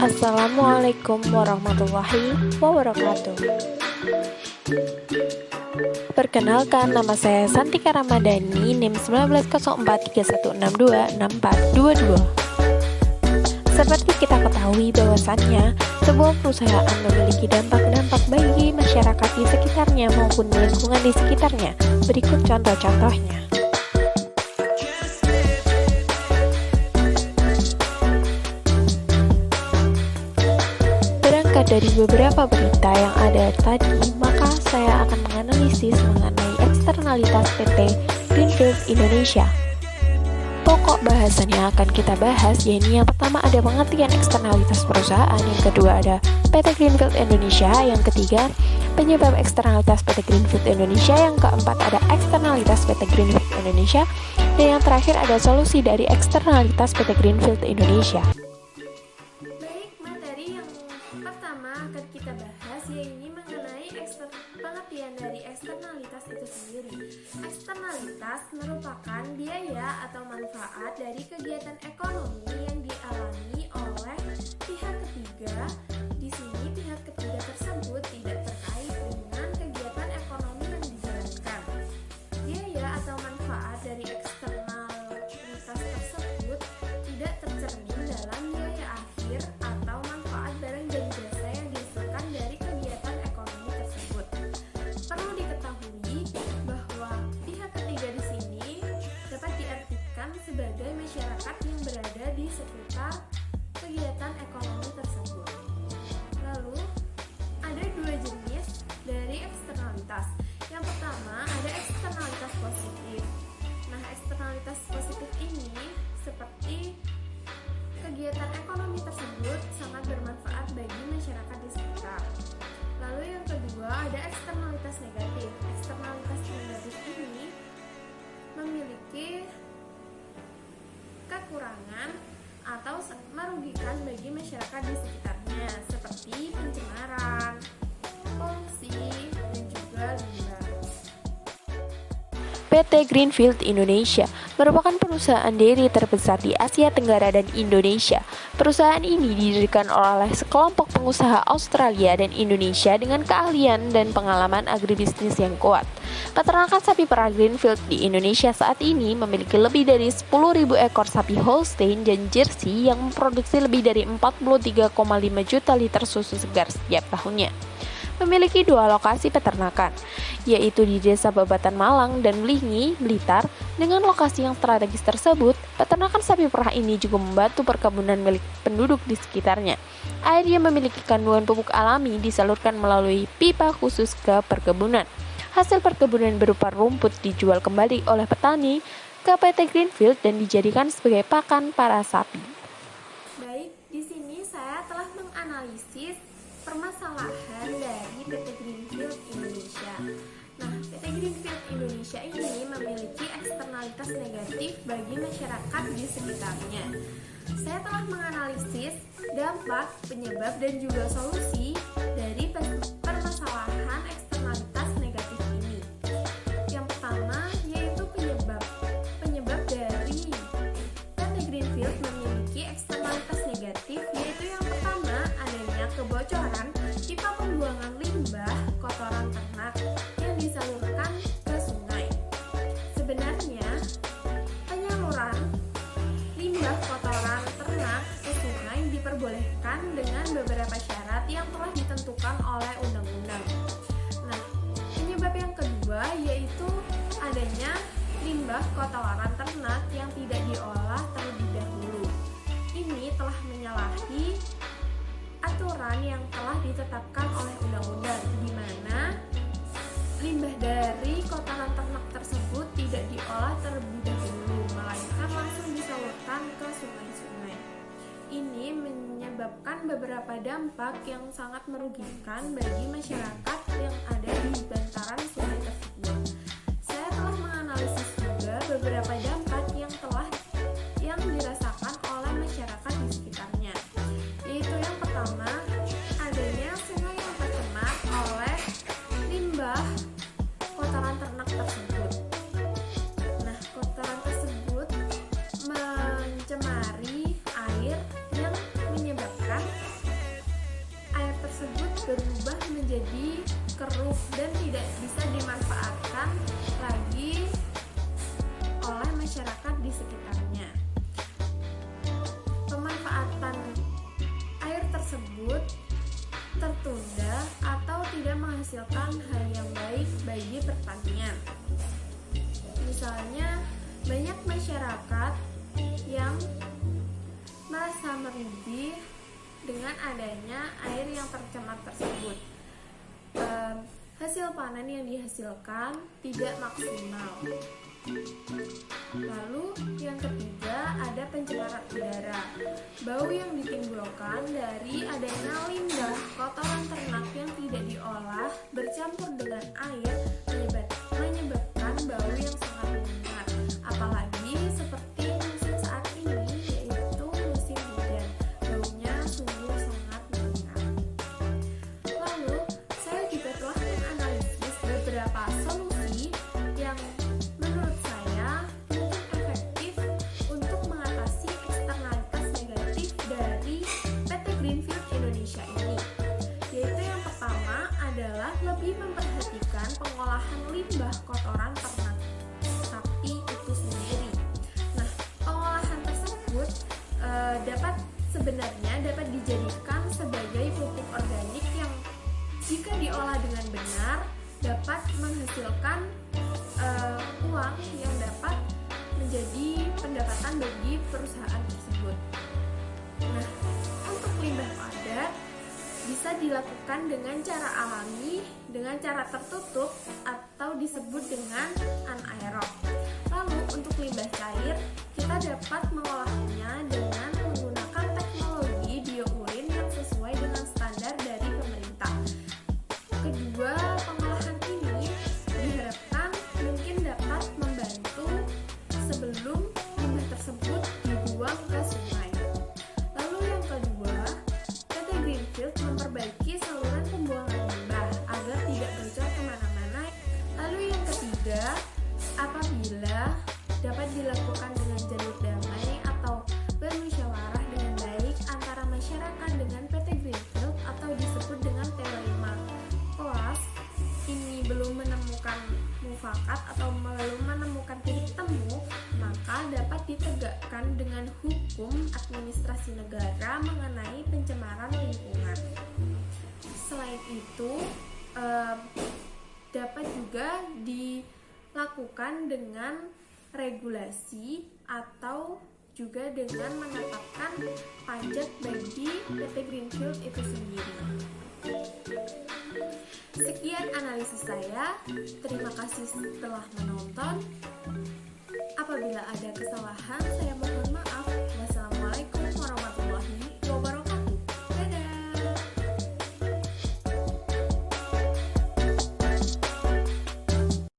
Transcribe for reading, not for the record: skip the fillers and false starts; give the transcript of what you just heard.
Assalamualaikum warahmatullahi wabarakatuh. Perkenalkan, nama saya Santika Ramadhani, NIM 190431626422. Seperti kita ketahui bahwasannya, sebuah perusahaan memiliki dampak-dampak bagi masyarakat di sekitarnya maupun lingkungan di sekitarnya. Berikut contoh-contohnya. Berangkat dari beberapa berita yang ada tadi, maka saya akan menganalisis mengenai eksternalitas PT Greenfield Indonesia. Pokok bahasan yang akan kita bahas yaitu yang pertama ada pengertian eksternalitas perusahaan, yang kedua ada PT Greenfield Indonesia, yang ketiga penyebab eksternalitas PT Greenfield Indonesia, yang keempat ada eksternalitas PT Greenfield Indonesia, dan yang terakhir ada solusi dari eksternalitas PT Greenfield Indonesia. Baik, materi yang pertama akan kita bahas yaitu mengenai pengertian dari eksternalitas itu sendiri. Eksternalitas merupakan biaya atau manfaat dari kegiatan ekonomi yang dialami oleh pihak ketiga. Di sini pihak ketiga tersebut tidak terkait dengan kegiatan ekonomi yang dijalankan. Biaya atau manfaat dari eksternalitas tersebut tidak tercermin dalam biaya akhir atau manfaat barang dan jasa yang dihasilkan dari kegiatan ekonomi tersebut. Perlu diketahui bahwa pihak ketiga di sini dapat diartikan sebagai masyarakat yang berada di sekitar kegiatan ekonomi tersebut. Lalu, ada dua jenis dari eksternalitas. Yang pertama, ada eksternalitas positif. Nah, eksternalitas positif ini seperti kegiatan ekonomi tersebut sangat bermanfaat bagi masyarakat di sekitar. Lalu yang kedua, ada eksternalitas negatif. Eksternalitas negatif ini memiliki kekurangan atau merugikan bagi masyarakat di sekitarnya, seperti pencemaran, polusi, dan juga limbah. PT Greenfield Indonesia merupakan perusahaan dairy terbesar di Asia Tenggara dan Indonesia. Perusahaan ini didirikan oleh sekelompok pengusaha Australia dan Indonesia dengan keahlian dan pengalaman agribisnis yang kuat. Peternakan sapi perah Greenfield di Indonesia saat ini memiliki lebih dari 10.000 ekor sapi Holstein dan Jersey yang memproduksi lebih dari 43,5 juta liter susu segar setiap tahunnya. Memiliki dua lokasi peternakan, yaitu di Desa Babatan Malang dan Melingi, Blitar. Dengan lokasi yang strategis tersebut, peternakan sapi perah ini juga membantu perkebunan milik penduduk di sekitarnya. Air yang memiliki kandungan pupuk alami disalurkan melalui pipa khusus ke perkebunan. Hasil perkebunan berupa rumput dijual kembali oleh petani ke PT Greenfield dan dijadikan sebagai pakan para sapi. Baik, di sini saya telah menganalisis permasalahan dari PT Greenfield Indonesia. Nah, PT Greenfield Indonesia ini memiliki eksternalitas negatif bagi masyarakat di sekitarnya. Saya telah menganalisis dampak, penyebab, dan juga solusi dari permasalahan eksternalitas negatif ini. Yang pertama yaitu penyebab. Penyebab dari PT Greenfield memiliki eksternalitas negatif yaitu yang pertama adanya kebocoran pipa pembuangan limbah kotoran ternak yang disalurkan ke sungai. Sebenarnya, penyaluran limbah kotoran ternak ke sungai diperbolehkan dengan beberapa syarat yang telah ditentukan oleh undang-undang. Nah, penyebab yang kedua yaitu adanya limbah kotoran ternak yang tidak diolah terlebih dahulu. Ini telah menyalahi aturan yang telah ditetapkan oleh undang-undang, di mana limbah dari kotoran ternak tersebut tidak diolah terlebih dahulu, melainkan langsung disalurkan ke sungai-sungai. Ini menyebabkan beberapa dampak yang sangat merugikan bagi masyarakat yang ada di bantaran sungai tersebut. Saya telah menganalisis juga beberapa dampak yang dirasakan oleh masyarakat di sekitarnya, yaitu yang pertama adanya sungai yang tercemar oleh limbah kotoran ternak tersebut. Nah, kotoran tersebut mencemari air menghasilkan hal yang baik bagi pertanian. Misalnya, banyak masyarakat yang merasa merugi dengan adanya air yang tercemar tersebut. Hasil panen yang dihasilkan tidak maksimal. Lalu yang ketiga ada pencemaran udara. Bau yang ditimbulkan dari adanya limbah kotoran ternak yang tidak diolah bercampur dengan air menyebabkan bau yang sangat menyengat. Apalagi seperti musim saat ini, yaitu musim hujan. Baunya sungguh sangat menyengat. Lalu saya juga telah menganalisis beberapa solusi yang menurut saya mungkin efektif untuk mengatasi eksternalitas negatif dari PT Greenfield Indonesia ini, yaitu yang pertama adalah lebih memperhatikan pengolahan limbah kotoran ternak sapi itu sendiri. Nah, pengolahan tersebut sebenarnya dapat dijadikan sebagai pupuk organik yang jika diolah dengan benar dapat menghasilkan uang yang dapat menjadi pendapatan bagi perusahaan tersebut. Nah, untuk limbah padat bisa dilakukan dengan cara alami, dengan cara tertutup atau disebut dengan anaerob. Lalu untuk limbah cair, kita dapat mengolahnya dengan menggunakan teknologi biourin yang sesuai dengan standar dari pemerintah. Kedua, pengolahan ini diharapkan mungkin dapat membantu sebelum limbah tersebut dibuang ke sungai. Lalu yang kedua, PT Greenfield memperbaiki saluran pembuangan limbah agar tidak bocor kemana-mana. Lalu yang ketiga, apabila dapat dilakukan dengan jalur damai atau bermusyawarah dengan baik antara masyarakat dengan PT Greenfield atau disebut dengan T5 kelas ini belum menemukan mufakat atau belum menemukan titik temu, maka dapat ditegakkan dengan hukum administrasi negara mengenai pencemaran lingkungan. Selain itu, dapat juga dilakukan dengan regulasi atau juga dengan menetapkan pajak bagi PT Greenfield itu sendiri. Sekian analisis saya. Terima kasih telah menonton. Apabila ada kesalahan, saya mohon